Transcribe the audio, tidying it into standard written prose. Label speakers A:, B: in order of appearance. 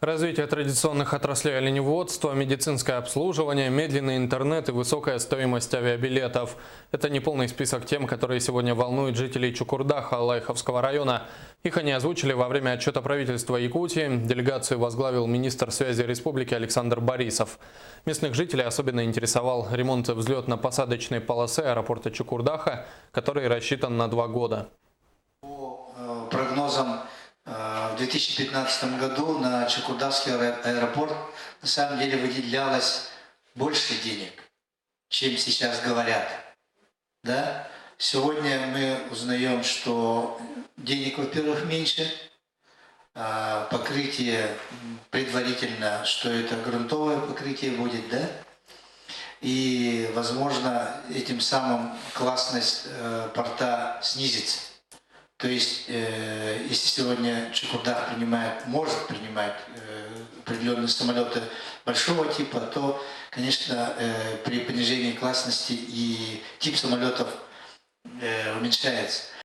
A: Развитие традиционных отраслей оленеводства, медицинское обслуживание, медленный интернет и высокая стоимость авиабилетов. Это неполный список тем, которые сегодня волнуют жителей Чукурдаха Алайховского района. Их они озвучили во время отчета правительства Якутии. Делегацию возглавил министр связи республики Александр Борисов. Местных жителей особенно интересовал ремонт взлетно-посадочной полосы аэропорта Чукурдаха, который рассчитан на 2 года.
B: По прогнозам, в 2015 году на Чукурдахский аэропорт на самом деле выделялось больше денег, чем сейчас говорят. Да? Сегодня мы узнаем, что денег, во-первых, меньше, покрытие предварительно, что это грунтовое покрытие будет, да? И, возможно, этим самым классность порта снизится. То есть, если сегодня Чукурдах может принимать определенные самолеты большого типа, то, конечно, при понижении классности и тип самолетов уменьшается.